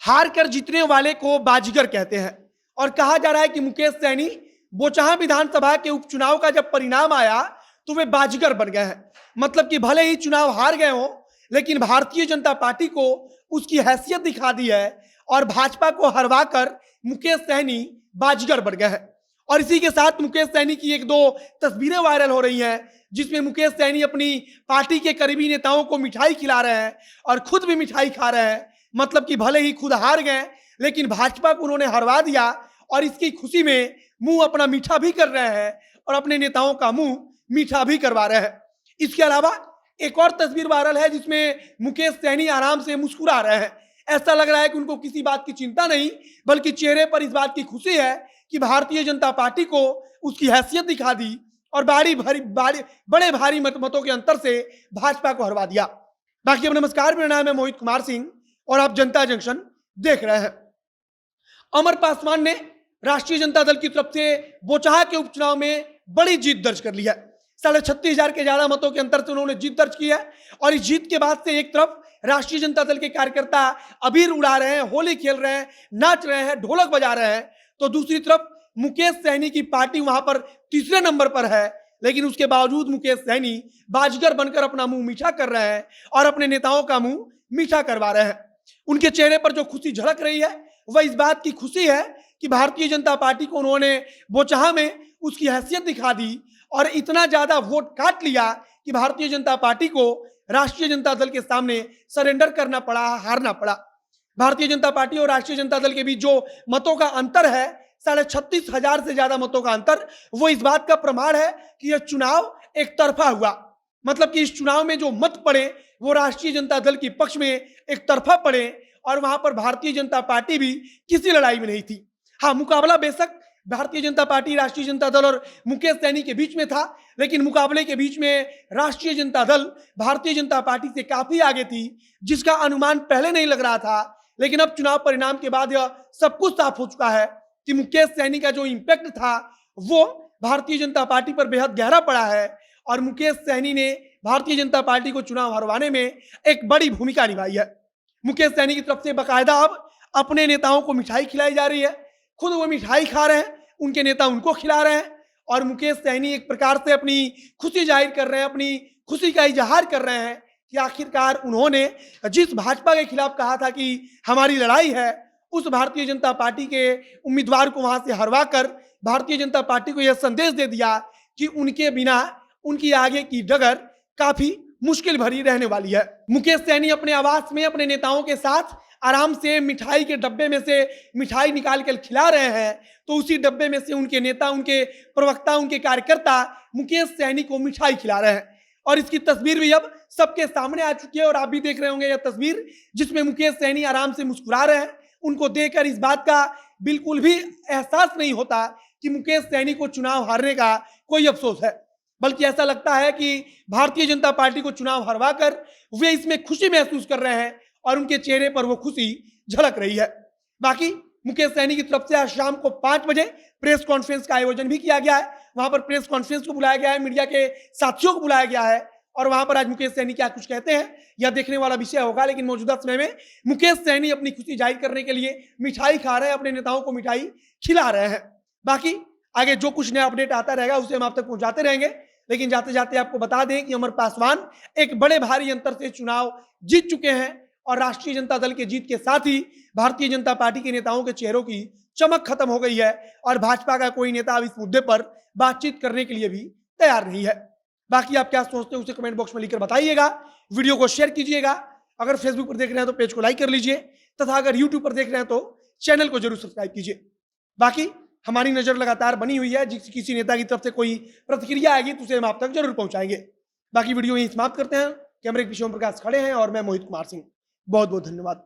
हार कर जीतने वाले को बाजीगर कहते हैं और कहा जा रहा है कि मुकेश सैनी बोचहां विधानसभा के उपचुनाव का जब परिणाम आया तो वे बाजीगर बन गए हैं। मतलब कि भले ही चुनाव हार गए हो लेकिन भारतीय जनता पार्टी को उसकी हैसियत दिखा दी है और भाजपा को हरवा कर मुकेश सैनी बाजीगर बन गए हैं। और इसी के साथ मुकेश सैनी की एक दो तस्वीरें वायरल हो रही हैं जिसमें मुकेश सैनी अपनी पार्टी के करीबी नेताओं को मिठाई खिला रहे हैं और खुद भी मिठाई खा रहे हैं। मतलब कि भले ही खुद हार गए लेकिन भाजपा को उन्होंने हरवा दिया और इसकी खुशी में मुंह अपना मीठा भी कर रहे हैं और अपने नेताओं का मुंह मीठा भी करवा रहे हैं। इसके अलावा एक और तस्वीर वायरल है जिसमें मुकेश सैनी आराम से मुस्कुरा रहे हैं। ऐसा लग रहा है कि उनको किसी बात की चिंता नहीं बल्कि चेहरे पर इस बात की खुशी है कि भारतीय जनता पार्टी को उसकी हैसियत दिखा दी और बड़े भारी मतों के अंतर से भाजपा को हरवा दिया। बाकी अब नमस्कार, मेरा नाम है मोहित कुमार सिंह और आप जनता जंक्शन देख रहे हैं। अमर पासवान ने राष्ट्रीय जनता दल की तरफ से बोचहां के उपचुनाव में बड़ी जीत दर्ज कर ली है। 36,500 के ज्यादा मतों के अंतर से उन्होंने जीत दर्ज की है और इस जीत के बाद से एक तरफ राष्ट्रीय जनता दल के कार्यकर्ता अबीर उड़ा रहे हैं, होली खेल रहे हैं, नाच रहे हैं, ढोलक बजा रहे हैं, तो दूसरी तरफ मुकेश सैनी की पार्टी वहां पर तीसरे नंबर पर है। लेकिन उसके बावजूद मुकेश सैनी बाजीगर बनकर अपना मुंह मीठा कर रहे हैं और अपने नेताओं का मुंह मीठा करवा रहे हैं। उनके चेहरे पर जो खुशी झलक रही है वह इस बात की खुशी है कि भारतीय जनता पार्टी को उन्होंने बोचहां में उसकी हैसियत दिखा दी और इतना ज्यादा वोट काट लिया कि भारतीय जनता पार्टी को राष्ट्रीय जनता दल के सामने सरेंडर करना पड़ा, हारना पड़ा। भारतीय जनता पार्टी और राष्ट्रीय जनता दल के बीच जो मतों का अंतर है 36,500 से ज्यादा मतों का अंतर, वो इस बात का प्रमाण है कि यह चुनाव एक तरफा हुआ। मतलब कि इस चुनाव में जो मत पड़े वो राष्ट्रीय जनता दल के पक्ष में एक तरफा पड़े और वहां पर भारतीय जनता पार्टी भी किसी लड़ाई में नहीं थी। हाँ, मुकाबला बेशक भारतीय जनता पार्टी, राष्ट्रीय जनता दल और मुकेश सैनी के बीच में था, लेकिन मुकाबले के बीच में राष्ट्रीय जनता दल भारतीय जनता पार्टी से काफी आगे थी, जिसका अनुमान पहले नहीं लग रहा था। लेकिन अब चुनाव परिणाम के बाद यह सब कुछ साफ हो चुका है कि मुकेश सैनी का जो इंपैक्ट था वो भारतीय जनता पार्टी पर बेहद गहरा पड़ा है और मुकेश सैनी ने भारतीय जनता पार्टी को चुनाव हरवाने में एक बड़ी भूमिका निभाई है। मुकेश सैनी की तरफ से बाकायदा अब अपने नेताओं को मिठाई खिलाई जा रही है, खुद वो मिठाई खा रहे हैं, उनके नेता उनको खिला रहे हैं और मुकेश सैनी एक प्रकार से अपनी खुशी जाहिर कर रहे हैं, अपनी खुशी का इजहार कर रहे हैं कि आखिरकार उन्होंने जिस भाजपा के खिलाफ कहा था कि हमारी लड़ाई है, उस भारतीय जनता पार्टी के उम्मीदवार को वहां से हरवा कर भारतीय जनता पार्टी को यह संदेश दे दिया कि उनके बिना उनकी आगे की डगर काफी मुश्किल भरी रहने वाली है। मुकेश सैनी अपने आवास में अपने नेताओं के साथ आराम से मिठाई के डब्बे में से मिठाई निकाल कर खिला रहे हैं, तो उसी डब्बे में से उनके नेता, उनके प्रवक्ता, उनके कार्यकर्ता मुकेश सैनी को मिठाई खिला रहे हैं और इसकी तस्वीर भी अब सबके सामने आ चुकी है और आप भी देख रहे होंगे यह तस्वीर जिसमें मुकेश सैनी आराम से मुस्कुरा रहे हैं। उनको देखकर इस बात का बिल्कुल भी एहसास नहीं होता कि मुकेश सैनी को चुनाव हारने का कोई अफसोस है, बल्कि ऐसा लगता है कि भारतीय जनता पार्टी को चुनाव हरवा कर वे इसमें खुशी महसूस कर रहे हैं और उनके चेहरे पर वो खुशी झलक रही है। बाकी मुकेश सैनी की तरफ से आज शाम को 5 बजे प्रेस कॉन्फ्रेंस का आयोजन भी किया गया है। वहां पर प्रेस कॉन्फ्रेंस को बुलाया गया है, मीडिया के साथियों को बुलाया गया है और वहां पर आज मुकेश सैनी क्या कुछ कहते हैं यह देखने वाला विषय होगा। लेकिन मौजूदा समय में मुकेश सैनी अपनी खुशी जाहिर करने के लिए मिठाई खा रहे हैं, अपने नेताओं को मिठाई खिला रहे हैं। बाकी आगे जो कुछ नया अपडेट आता रहेगा उसे हम आप तक पहुंचाते रहेंगे। लेकिन जाते जाते आपको बता दें कि अमर पासवान एक बड़े भारी अंतर से चुनाव जीत चुके हैं और राष्ट्रीय जनता दल के जीत के साथ ही भारतीय जनता पार्टी के नेताओं के चेहरों की चमक खत्म हो गई है और भाजपा का कोई नेता अब इस मुद्दे पर बातचीत करने के लिए भी तैयार नहीं है। बाकी आप क्या सोचते हैं उसे कमेंट बॉक्स में लिखकर बताइएगा। वीडियो को शेयर कीजिएगा। अगर फेसबुक पर देख रहे हैं तो पेज को लाइक कर लीजिए तथा अगर यूट्यूब पर देख रहे हैं तो चैनल को जरूर सब्सक्राइब कीजिए। बाकी हमारी नजर लगातार बनी हुई है, किसी नेता की तरफ से कोई प्रतिक्रिया आएगी तो उसे हम आप तक जरूर पहुंचाएंगे। बाकी वीडियो यहीं समाप्त करते हैं। कैमरे के पीछे ओम प्रकाश खड़े हैं और मैं मोहित कुमार सिंह। बहुत बहुत धन्यवाद।